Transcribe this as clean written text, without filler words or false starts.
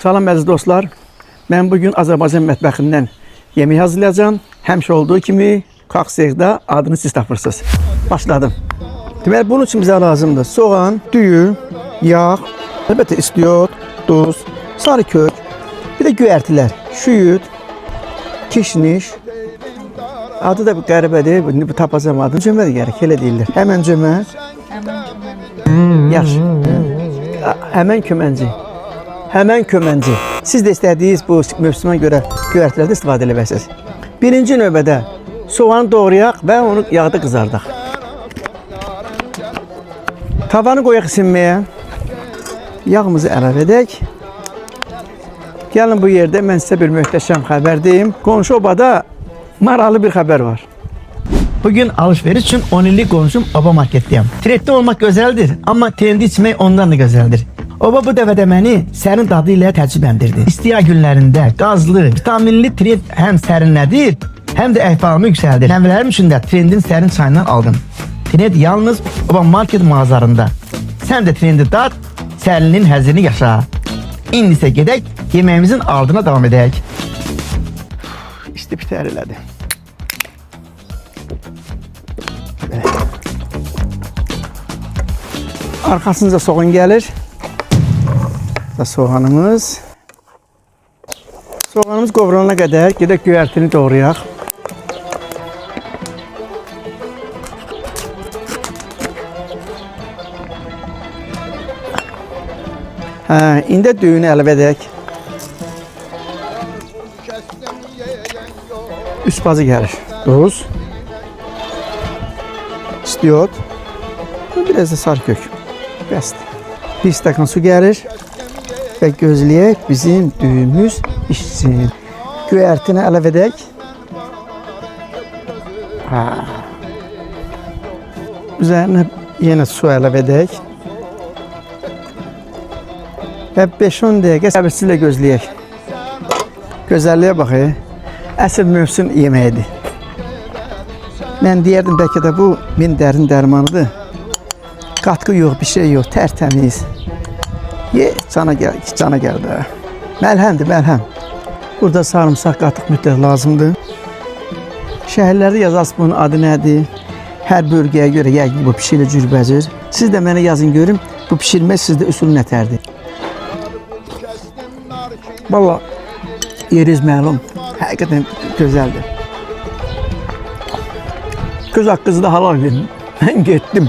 Salam əziz dostlar. Mən bugün Azərbaycan mətbəxindən yemək hazırlayacağım. Həmişə olduğu kimi Kokseyxda adını siz tapırsınız. Başladım. Deməli, bunun için bizə lazımdır soğan, düyü, yağ, əlbəttə istiot, duz, sarı kök, bir də göyərtilər, şüyüd, kişniş. Adı da bir qəribədir, bu tapacağım adını. Cömə də gərək, elə deyirlər. Həmən cömə. Yaxşı. Həmən kömənci. Həmən kömənci. Siz də istədiyiniz bu mövsümə görə göyərtilərdə istifadə eləməlisiniz. Birinci növbədə soğanı doğrayaq və onu yağda qızardaq. Tavanı qoyaq isinməyə. Yağımızı əlavə edək. Gəlin bu yerdə mən sizə bir möhtəşəm xəbər deyim. Qonşu obada maraqlı bir xəbər var. Bugün alışveriş için 10 illik qonşum oba marketdəyəm. Trenddə olmaq gözəldir, amma trendi içmək ondan da gözəldir. Oba bu dəvədə məni sərin dadı ilə təəccübləndirdi. İstiya günlərində qazlı, vitaminli trend həm sərinlədir, həm də əhvalımı yüksəldir. Nəvələrim üçün də trendin sərin çayından aldım. Trend yalnız oba market mağazalarında. Sən də trendi dad, sərinin həzrini yaşa. İndi isə gedək, yeməyimizin ardına davam edək. İşte bitər elədi. Arkasınca soğan gəlir. Soğanımız. Soğanımız qovrulana qədər gedək göyərtini doğrayaq. İndi düyünü əlavə edək. Üst bazı gəlir. Duz. İstiot. Biraz da sarı kök. Bəsdir. Bir stəkan su gəlir. Və gözləyək bizim düyümüz pişsin. Göyərtini əlavə edək. Üzərinə yenə su əlavə edək. Və 5-10 dəqiqə səbirsizlə gözləyək. Gözəlliyə baxın. Əsl mövsüm yeməyidir. Mən deyərdim bəlkə də bu min dərin dərmanıdır. Qatqı yox, bir şey yox, tərtəmiz. Ye, cana gəl də. Məlhəmdir, məlhəm. Burada sarımsaq, qatıq mütləq lazımdır. Şəhərlərdə yazasınız bunun adı nədir? Hər bölgəyə görə yəqin bu pişirilir cürbəcür. Siz də mənə yazın görüm, bu pişirmək sizdə üsul nətərdir? Valla, yeriz məlum. Həqiqətən gözəldir. Göz haqqınızı da halal verin. Mən getdim.